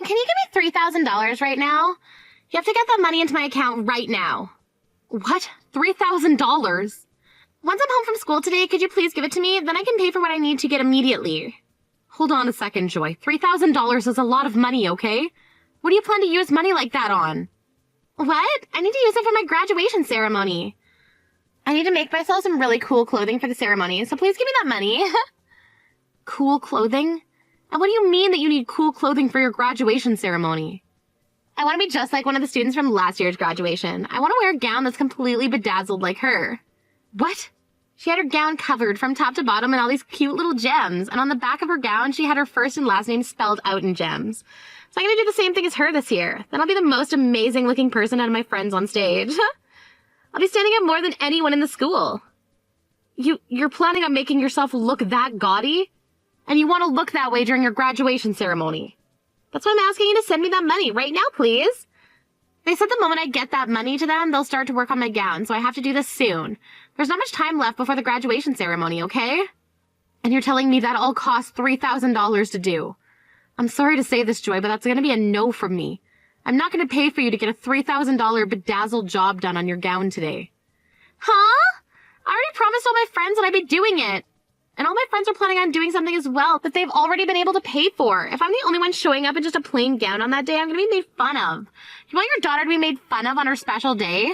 Can you give me $3,000 right now? You have to get that money into my account right now. What? $3,000? Once I'm home from school today, could you please give it to me? Then I can pay for what I need to get immediately. Hold on a second, Joy. $3,000 is a lot of money, okay? What do you plan to use money like that on? What? I need to use it for my graduation ceremony. I need to make myself some really cool clothing for the ceremony, so please give me that money. Cool clothing? And what do you mean that you need cool clothing for your graduation ceremony? I want to be just like one of the students from last year's graduation. I want to wear a gown that's completely bedazzled like her. What? She had her gown covered from top to bottom in all these cute little gems, and on the back of her gown, she had her first and last name spelled out in gems. So I'm going to do the same thing as her this year. Then I'll be the most amazing looking person out of my friends on stage. I'll be standing out more than anyone in the school. You're planning on making yourself look that gaudy? And you want to look that way during your graduation ceremony? That's why I'm asking you to send me that money right now, please. They said the moment I get that money to them, they'll start to work on my gown, so I have to do this soon. There's not much time left before the graduation ceremony, okay? And you're telling me that all costs $3,000 to do. I'm sorry to say this, Joy, but that's going to be a no from me. I'm not going to pay for you to get a $3,000 bedazzled job done on your gown today. Huh? I already promised all my friends that I'd be doing it. And all my friends are planning on doing something as well that they've already been able to pay for. If I'm the only one showing up in just a plain gown on that day, I'm going to be made fun of. You want your daughter to be made fun of on her special day?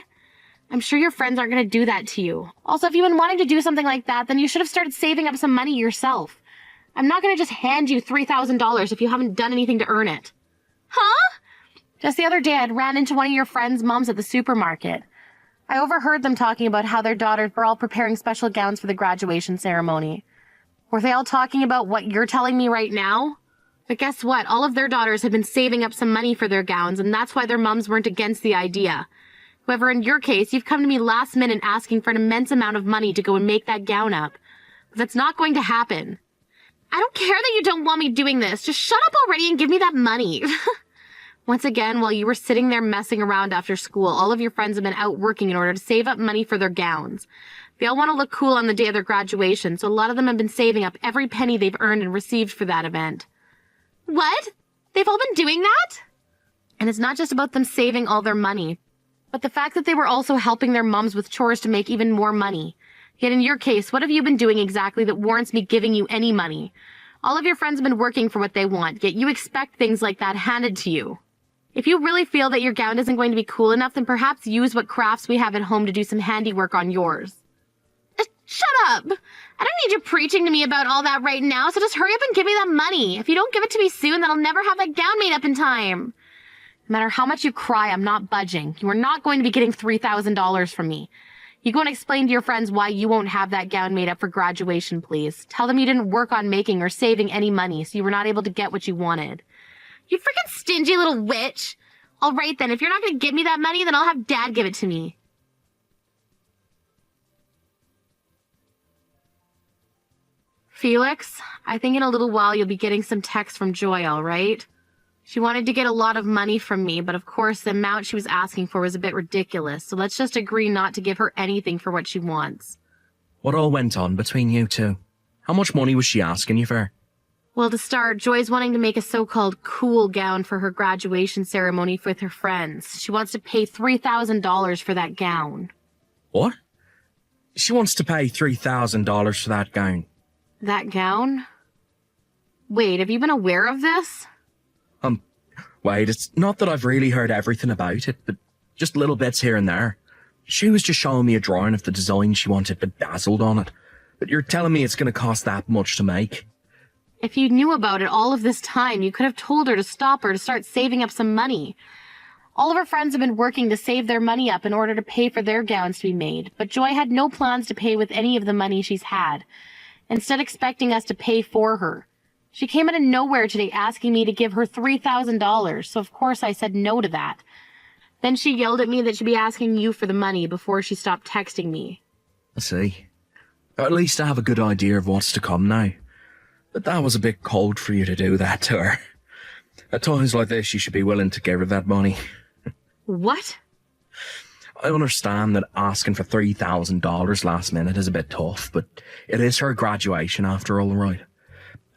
I'm sure your friends aren't going to do that to you. Also, if you've been wanting to do something like that, then you should have started saving up some money yourself. I'm not going to just hand you $3,000 if you haven't done anything to earn it. Huh? Just the other day, I ran into one of your friends' moms at the supermarket. I overheard them talking about how their daughters were all preparing special gowns for the graduation ceremony. Were they all talking about what you're telling me right now? But guess what? All of their daughters had been saving up some money for their gowns, and that's why their mums weren't against the idea. However, in your case, you've come to me last minute asking for an immense amount of money to go and make that gown up. But that's not going to happen. I don't care that you don't want me doing this. Just shut up already and give me that money. Once again, while you were sitting there messing around after school, all of your friends have been out working in order to save up money for their gowns. They all want to look cool on the day of their graduation, so a lot of them have been saving up every penny they've earned and received for that event. What? They've all been doing that? And it's not just about them saving all their money, but the fact that they were also helping their mums with chores to make even more money. Yet in your case, what have you been doing exactly that warrants me giving you any money? All of your friends have been working for what they want, yet you expect things like that handed to you. If you really feel that your gown isn't going to be cool enough, then perhaps use what crafts we have at home to do some handiwork on yours. Shut up! I don't need you preaching to me about all that right now, so just hurry up and give me that money. If you don't give it to me soon, then I'll never have that gown made up in time. No matter how much you cry, I'm not budging. You are not going to be getting $3,000 from me. You go and explain to your friends why you won't have that gown made up for graduation, please. Tell them you didn't work on making or saving any money, so you were not able to get what you wanted. You freaking stingy little witch! All right then, if you're not going to give me that money, then I'll have Dad give it to me. Felix, I think in a little while you'll be getting some texts from Joy, all right? She wanted to get a lot of money from me, but of course the amount she was asking for was a bit ridiculous, so let's just agree not to give her anything for what she wants. What all went on between you two? How much money was she asking you for? Well, to start, Joy's wanting to make a so-called cool gown for her graduation ceremony with her friends. She wants to pay $3,000 for that gown. What? She wants to pay $3,000 for that gown? That gown? Wait, have you been aware of this? Wait, it's not that I've really heard everything about it, but just little bits here and there. She was just showing me a drawing of the design she wanted bedazzled on it. But you're telling me it's going to cost that much to make? If you knew about it all of this time, you could have told her to stop her to start saving up some money. All of her friends have been working to save their money up in order to pay for their gowns to be made, but Joy had no plans to pay with any of the money she's had, instead expecting us to pay for her. She came out of nowhere today asking me to give her $3,000, so of course I said no to that. Then she yelled at me that she'd be asking you for the money before she stopped texting me. I see. At least I have a good idea of what's to come now. But that was a bit cold for you to do that to her. At times like this, you should be willing to give her that money. What? I understand that asking for $3,000 last minute is a bit tough, but it is her graduation after all, right?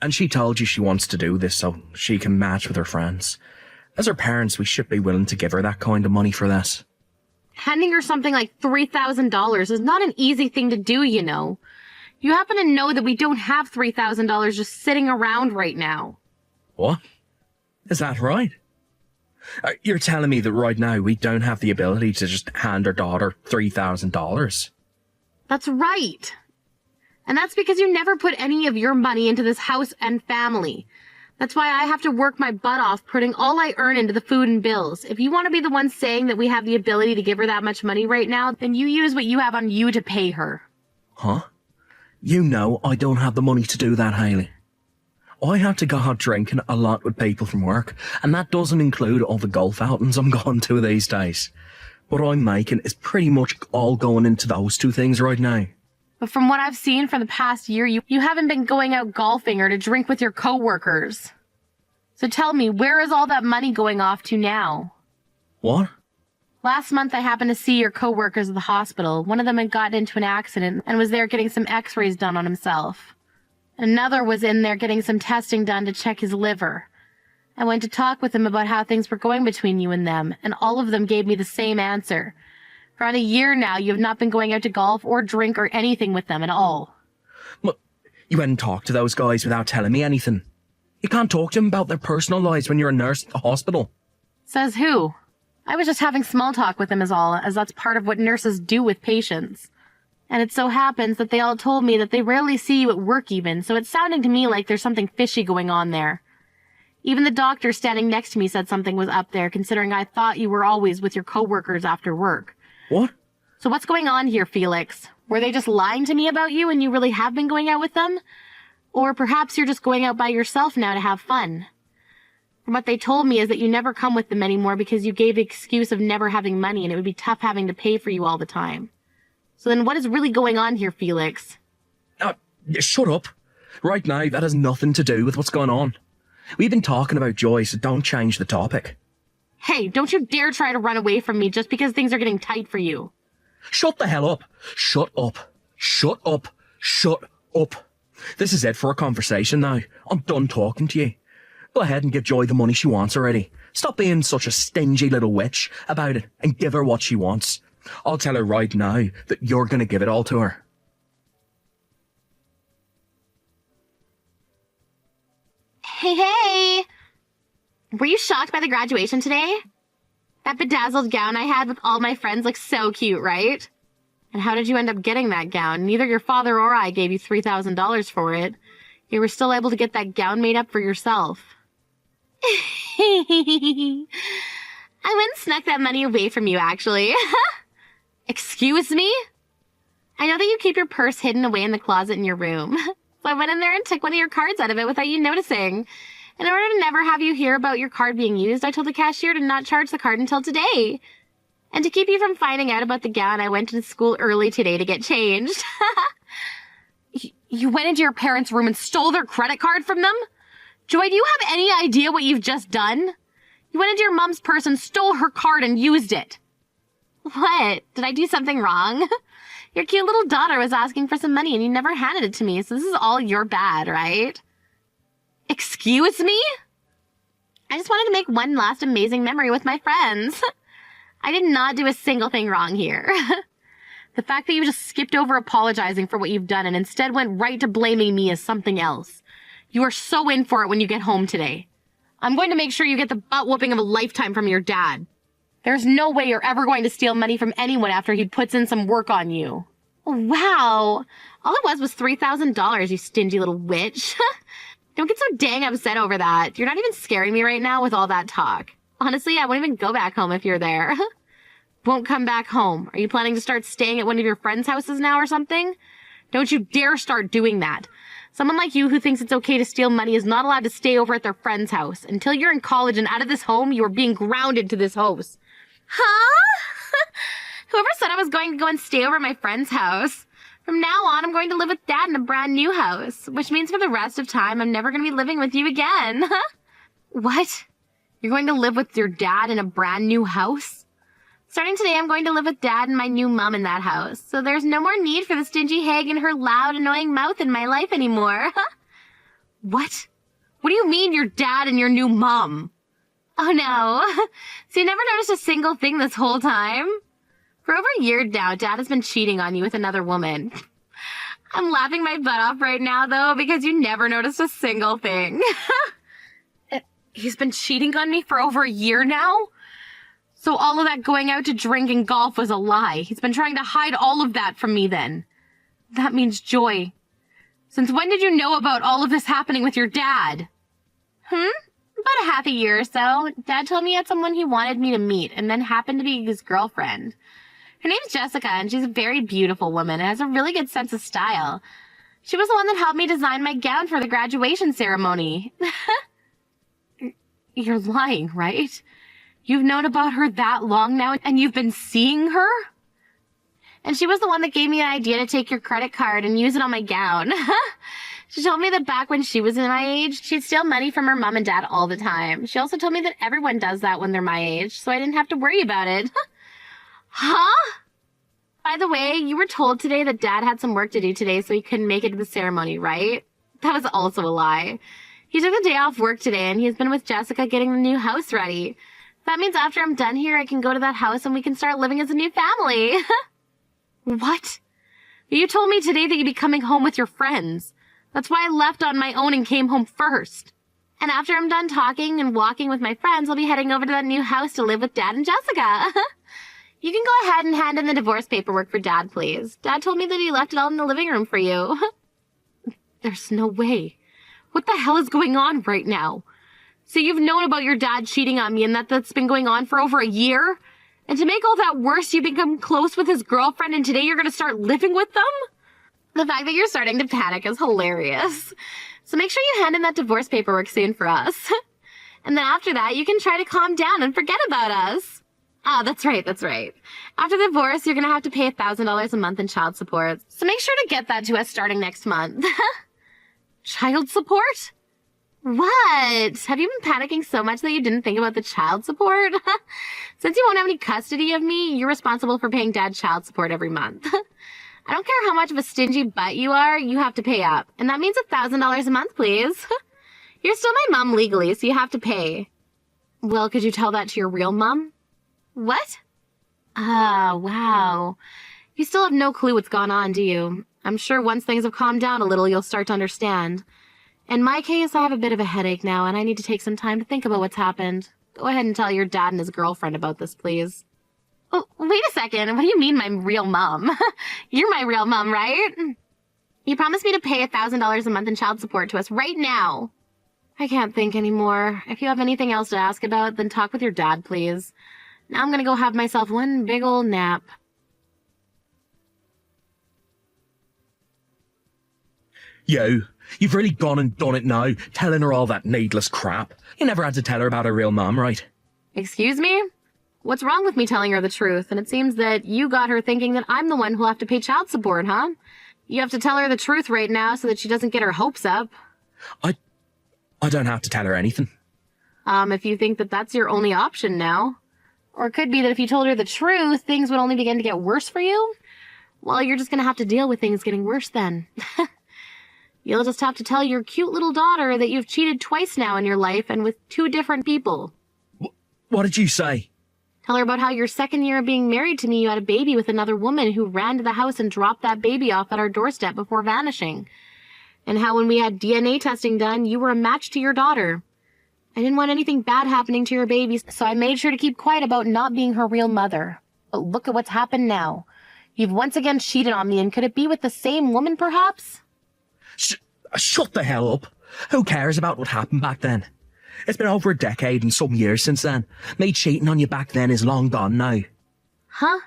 And she told you she wants to do this so she can match with her friends. As her parents, we should be willing to give her that kind of money for this. Handing her something like $3,000 is not an easy thing to do, you know. You happen to know that we don't have $3,000 just sitting around right now. What? Is that right? You're telling me that right now we don't have the ability to just hand our daughter $3,000? That's right. And that's because you never put any of your money into this house and family. That's why I have to work my butt off putting all I earn into the food and bills. If you want to be the one saying that we have the ability to give her that much money right now, then you use what you have on you to pay her. Huh? You know I don't have the money to do that, Hayley. I have to go out drinking a lot with people from work, and that doesn't include all the golf outings I'm going to these days. What I'm making is pretty much all going into those two things right now. But from what I've seen for the past year, you haven't been going out golfing or to drink with your coworkers. So tell me, where is all that money going off to now? What? Last month I happened to see your coworkers at the hospital. One of them had gotten into an accident and was there getting some x-rays done on himself. Another was in there getting some testing done to check his liver. I went to talk with him about how things were going between you and them, and all of them gave me the same answer. For around a year now, you have not been going out to golf or drink or anything with them at all. But you went and talked to those guys without telling me anything. You can't talk to them about their personal lives when you're a nurse at the hospital. Says who? I was just having small talk with them is all, as that's part of what nurses do with patients. And it so happens that they all told me that they rarely see you at work even, so it's sounding to me like there's something fishy going on there. Even the doctor standing next to me said something was up there, considering I thought you were always with your coworkers after work. What? So what's going on here, Felix? Were they just lying to me about you and you really have been going out with them? Or perhaps you're just going out by yourself now to have fun. From what they told me is that you never come with them anymore because you gave the excuse of never having money and it would be tough having to pay for you all the time. So then what is really going on here, Felix? Shut up. Right now, that has nothing to do with what's going on. We've been talking about Joy, so don't change the topic. Hey, don't you dare try to run away from me just because things are getting tight for you. Shut the hell up. Shut up. Shut up. Shut up. This is it for a conversation now. I'm done talking to you. Go ahead and give Joy the money she wants already. Stop being such a stingy little witch about it and give her what she wants. I'll tell her right now that you're going to give it all to her. Hey! Were you shocked by the graduation today? That bedazzled gown I had with all my friends looks so cute, right? And how did you end up getting that gown? Neither your father or I gave you $3,000 for it. You were still able to get that gown made up for yourself. I went and snuck that money away from you, actually. Excuse me? I know that you keep your purse hidden away in the closet in your room. So I went in there and took one of your cards out of it without you noticing. In order to never have you hear about your card being used, I told the cashier to not charge the card until today. And to keep you from finding out about the gown, I went to school early today to get changed. You went into your parents' room and stole their credit card from them? Joy, do you have any idea what you've just done? You went into your mom's purse and stole her card and used it. What? Did I do something wrong? Your cute little daughter was asking for some money and you never handed it to me, so this is all your bad, right? Excuse me? I just wanted to make one last amazing memory with my friends. I did not do a single thing wrong here. The fact that you just skipped over apologizing for what you've done and instead went right to blaming me as something else. You are so in for it when you get home today. I'm going to make sure you get the butt whooping of a lifetime from your dad. There's no way you're ever going to steal money from anyone after he puts in some work on you. Wow. All it was $3,000, you stingy little witch. Don't get so dang upset over that. You're not even scaring me right now with all that talk. Honestly, I won't even go back home if you're there. Won't come back home. Are you planning to start staying at one of your friends' houses now or something? Don't you dare start doing that. Someone like you who thinks it's okay to steal money is not allowed to stay over at their friend's house. Until you're in college and out of this home, you are being grounded to this house. Huh? Whoever said I was going to go and stay over at my friend's house? From now on, I'm going to live with Dad in a brand new house, which means for the rest of time, I'm never going to be living with you again. What? You're going to live with your dad in a brand new house? Starting today, I'm going to live with Dad and my new mom in that house, so there's no more need for the stingy hag and her loud, annoying mouth in my life anymore. What? What do you mean your dad and your new mom? Oh no. So you never noticed a single thing this whole time? For over a year now, Dad has been cheating on you with another woman. I'm laughing my butt off right now, though, because you never noticed a single thing. He's been cheating on me for over a year now? So all of that going out to drink and golf was a lie. He's been trying to hide all of that from me then. That means Joy. Since when did you know about all of this happening with your dad? About a half a year or so. Dad told me he had someone he wanted me to meet, and then happened to be his girlfriend. Her name's Jessica, and she's a very beautiful woman and has a really good sense of style. She was the one that helped me design my gown for the graduation ceremony. You're lying, right? You've known about her that long now, and you've been seeing her? And she was the one that gave me an idea to take your credit card and use it on my gown. She told me that back when she was in my age, she'd steal money from her mom and dad all the time. She also told me that everyone does that when they're my age, so I didn't have to worry about it. Huh? By the way, you were told today that Dad had some work to do today, so he couldn't make it to the ceremony, right? That was also a lie. He took the day off work today, and he's been with Jessica getting the new house ready. That means after I'm done here, I can go to that house and we can start living as a new family. What? You told me today that you'd be coming home with your friends. That's why I left on my own and came home first. And after I'm done talking and walking with my friends, I'll be heading over to that new house to live with Dad and Jessica. You can go ahead and hand in the divorce paperwork for Dad, please. Dad told me that he left it all in the living room for you. There's no way. What the hell is going on right now? So you've known about your dad cheating on me and that's been going on for over a year? And to make all that worse, you become close with his girlfriend and today you're going to start living with them? The fact that you're starting to panic is hilarious. So make sure you hand in that divorce paperwork soon for us. And then after that, you can try to calm down and forget about us. Oh, that's right. After the divorce, you're going to have to pay $1,000 a month in child support. So make sure to get that to us starting next month. Child support? What? Have you been panicking so much that you didn't think about the child support? Since you won't have any custody of me, you're responsible for paying Dad child support every month. I don't care how much of a stingy butt you are, you have to pay up. And that means $1,000 a month, please. You're still my mom legally, so you have to pay. Well, could you tell that to your real mom? What? Ah, wow. You still have no clue what's gone on, do you? I'm sure once things have calmed down a little, you'll start to understand. In my case, I have a bit of a headache now, and I need to take some time to think about what's happened. Go ahead and tell your dad and his girlfriend about this, please. Oh, wait a second. What do you mean my real mom? You're my real mom, right? You promised me to pay $1,000 a month in child support to us right now. I can't think anymore. If you have anything else to ask about, then talk with your dad, please. Now I'm gonna go have myself one big old nap. You've really gone and done it now, telling her all that needless crap. You never had to tell her about her real mom, right? Excuse me? What's wrong with me telling her the truth? And it seems that you got her thinking that I'm the one who'll have to pay child support, huh? You have to tell her the truth right now so that she doesn't get her hopes up. I don't have to tell her anything. If you think that that's your only option now. Or it could be that if you told her the truth, things would only begin to get worse for you. Well, you're just gonna have to deal with things getting worse then. You'll just have to tell your cute little daughter that you've cheated twice now in your life and with 2 different people. What did you say? Tell her about how your second year of being married to me, you had a baby with another woman who ran to the house and dropped that baby off at our doorstep before vanishing. And how when we had DNA testing done, you were a match to your daughter. I didn't want anything bad happening to your baby, so I made sure to keep quiet about not being her real mother. But look at what's happened now. You've once again cheated on me, and could it be with the same woman, perhaps? Shut the hell up. Who cares about what happened back then? It's been over a decade and some years since then. Me cheating on you back then is long gone now. Huh?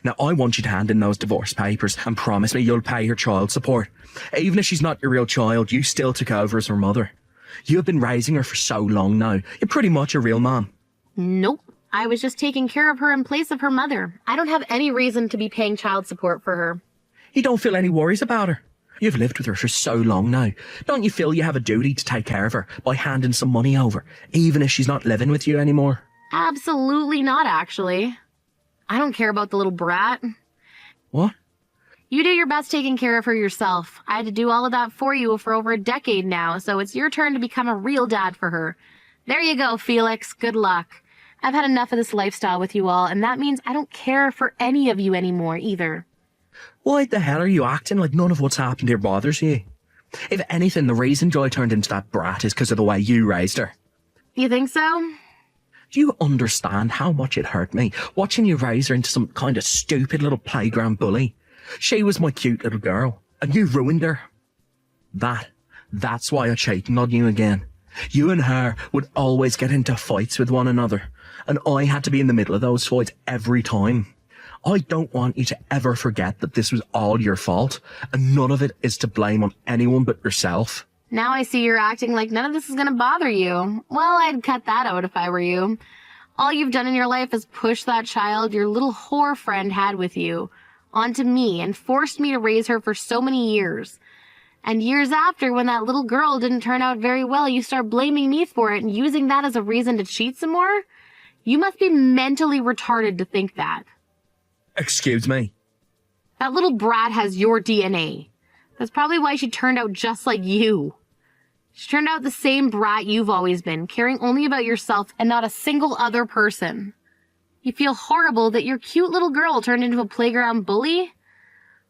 Now, I want you to hand in those divorce papers and promise me you'll pay her child support. Even if she's not your real child, you still took over as her mother. You have been raising her for so long now. You're pretty much a real mom. Nope. I was just taking care of her in place of her mother. I don't have any reason to be paying child support for her. You don't feel any worries about her? You've lived with her for so long now. Don't you feel you have a duty to take care of her by handing some money over, even if she's not living with you anymore? Absolutely not, actually. I don't care about the little brat. What? You do your best taking care of her yourself. I had to do all of that for you for over a decade now, so it's your turn to become a real dad for her. There you go, Felix. Good luck. I've had enough of this lifestyle with you all, and that means I don't care for any of you anymore either. Why the hell are you acting like none of what's happened here bothers you? If anything, the reason Joy turned into that brat is because of the way you raised her. You think so? Do you understand how much it hurt me watching you raise her into some kind of stupid little playground bully? She was my cute little girl, and you ruined her. That's why I cheated on you again. You and her would always get into fights with one another, and I had to be in the middle of those fights every time. I don't want you to ever forget that this was all your fault, and none of it is to blame on anyone but yourself. Now I see you're acting like none of this is going to bother you. Well, I'd cut that out if I were you. All you've done in your life is push that child your little whore friend had with you onto me and forced me to raise her for so many years. And years after, when that little girl didn't turn out very well, you start blaming me for it and using that as a reason to cheat some more? You must be mentally retarded to think that. Excuse me? That little brat has your DNA. That's probably why she turned out just like you. She turned out the same brat you've always been, caring only about yourself and not a single other person. You feel horrible that your cute little girl turned into a playground bully?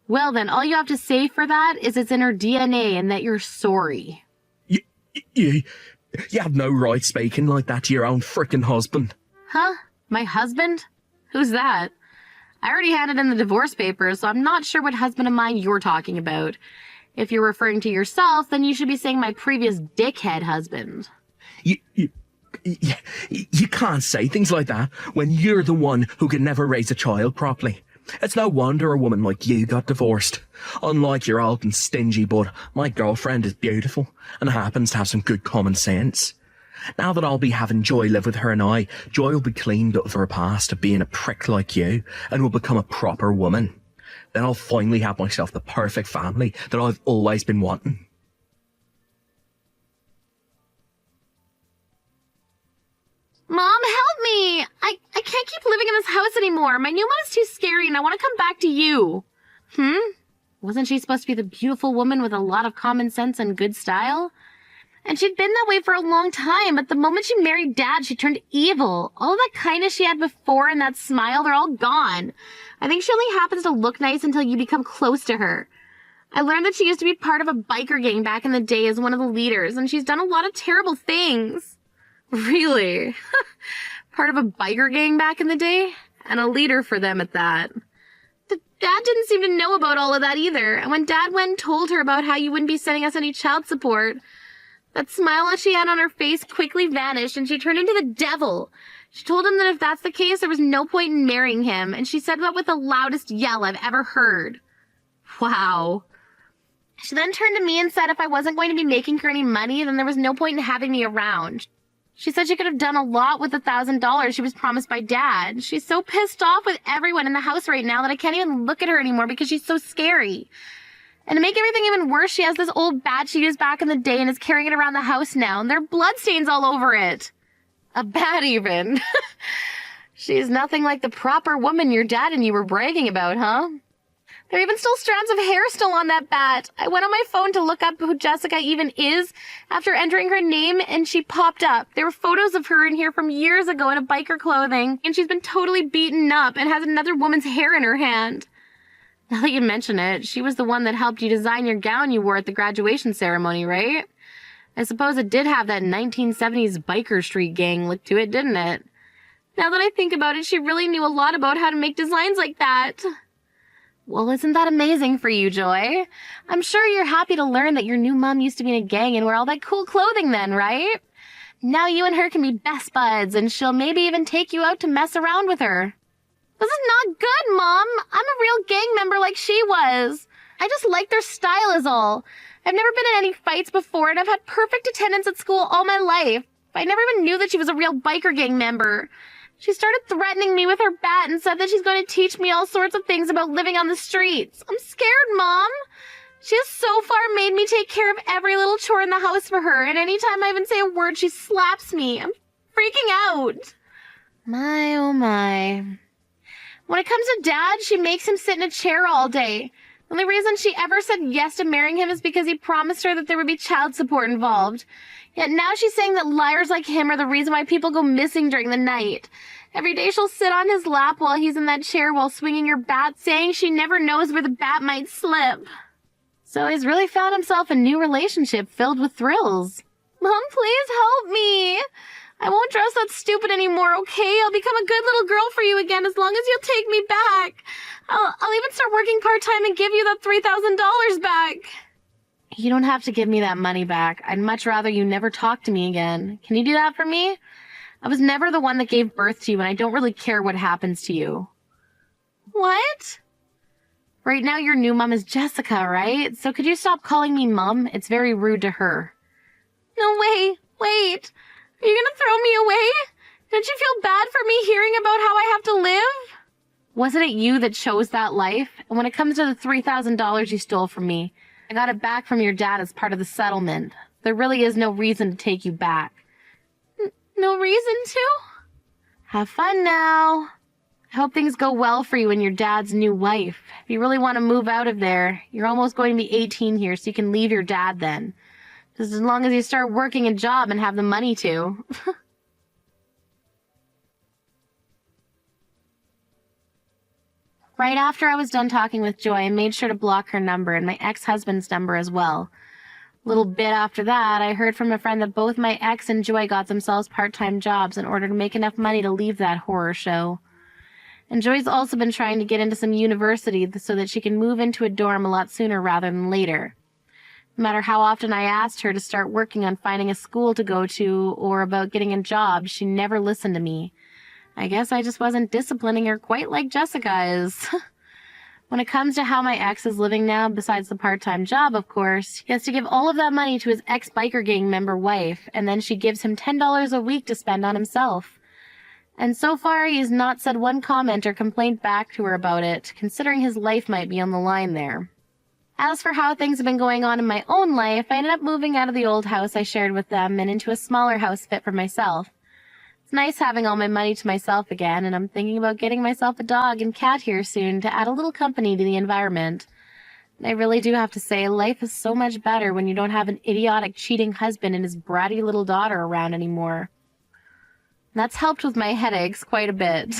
Well then, all you have to say for that is it's in her DNA and that you're sorry. You have no right speaking like that to your own frickin' husband. Huh? My husband? Who's that? I already handed in the divorce papers, so I'm not sure what husband of mine you're talking about. If you're referring to yourself, then you should be saying my previous dickhead husband. You can't say things like that when you're the one who could never raise a child properly. It's no wonder a woman like you got divorced. Unlike your old and stingy bud, my girlfriend is beautiful and happens to have some good common sense. Now that I'll be having Joy live with her and Joy will be cleaned up of her past of being a prick like you and will become a proper woman. Then I'll finally have myself the perfect family that I've always been wanting. Mom, help me! I can't keep living in this house anymore. My new mom is too scary and I want to come back to you. Wasn't she supposed to be the beautiful woman with a lot of common sense and good style? And she'd been that way for a long time, but the moment she married Dad, she turned evil. All that kindness she had before and that smile, they're all gone. I think she only happens to look nice until you become close to her. I learned that she used to be part of a biker gang back in the day as one of the leaders, and she's done a lot of terrible things. Really? Part of a biker gang back in the day? And a leader for them at that. Dad didn't seem to know about all of that either, and when Dad went and told her about how you wouldn't be sending us any child support, that smile that she had on her face quickly vanished and she turned into the devil. She told him that if that's the case, there was no point in marrying him, and she said that with the loudest yell I've ever heard. Wow. She then turned to me and said if I wasn't going to be making her any money, then there was no point in having me around. She said she could have done a lot with the $1,000 she was promised by Dad. She's so pissed off with everyone in the house right now that I can't even look at her anymore because she's so scary. And to make everything even worse, she has this old bat she used back in the day and is carrying it around the house now, and there are bloodstains all over it. A bat, even. She's nothing like the proper woman your dad and you were bragging about, huh? There are even still strands of hair still on that bat. I went on my phone to look up who Jessica even is after entering her name, and she popped up. There were photos of her in here from years ago in a biker clothing, and she's been totally beaten up and has another woman's hair in her hand. Now that you mention it, she was the one that helped you design your gown you wore at the graduation ceremony, right? I suppose it did have that 1970s biker street gang look to it, didn't it? Now that I think about it, she really knew a lot about how to make designs like that. Well, isn't that amazing for you, Joy? I'm sure you're happy to learn that your new mom used to be in a gang and wear all that cool clothing then, right? Now you and her can be best buds, and she'll maybe even take you out to mess around with her. This is not good, Mom. I'm a real gang member like she was. I just like their style is all. I've never been in any fights before, and I've had perfect attendance at school all my life. I never even knew that she was a real biker gang member. She started threatening me with her bat and said that she's going to teach me all sorts of things about living on the streets. I'm scared, Mom. She has so far made me take care of every little chore in the house for her, and anytime I even say a word, she slaps me. I'm freaking out. My, oh my. When it comes to Dad, she makes him sit in a chair all day. Only reason she ever said yes to marrying him is because he promised her that there would be child support involved. Yet now she's saying that liars like him are the reason why people go missing during the night. Every day she'll sit on his lap while he's in that chair while swinging her bat, saying she never knows where the bat might slip. So he's really found himself a new relationship filled with thrills. Mom, please help me. I won't dress that stupid anymore, okay? I'll become a good little girl for you again as long as you'll take me back. I'll even start working part-time and give you that $3,000 back. You don't have to give me that money back. I'd much rather you never talk to me again. Can you do that for me? I was never the one that gave birth to you, and I don't really care what happens to you. What? Right now, your new mom is Jessica, right? So could you stop calling me Mom? It's very rude to her. No way. Wait. Are you gonna throw me away? Don't you feel bad for me hearing about how I have to live? Wasn't it you that chose that life? And when it comes to the $3,000 you stole from me, I got it back from your dad as part of the settlement. There really is no reason to take you back. No reason to? Have fun now. I hope things go well for you and your dad's new wife. If you really want to move out of there, you're almost going to be 18 here, so you can leave your dad then. Just as long as you start working a job and have the money to. Right after I was done talking with Joy, I made sure to block her number and my ex-husband's number as well. A little bit after that, I heard from a friend that both my ex and Joy got themselves part-time jobs in order to make enough money to leave that horror show. And Joy's also been trying to get into some university so that she can move into a dorm a lot sooner rather than later. No matter how often I asked her to start working on finding a school to go to or about getting a job, she never listened to me. I guess I just wasn't disciplining her quite like Jessica is. When it comes to how my ex is living now, besides the part-time job, of course, he has to give all of that money to his ex-biker gang member wife, and then she gives him $10 a week to spend on himself. And so far, he has not said one comment or complaint back to her about it, considering his life might be on the line there. As for how things have been going on in my own life, I ended up moving out of the old house I shared with them and into a smaller house fit for myself. It's nice having all my money to myself again, and I'm thinking about getting myself a dog and cat here soon to add a little company to the environment. And I really do have to say, life is so much better when you don't have an idiotic, cheating husband and his bratty little daughter around anymore. And that's helped with my headaches quite a bit.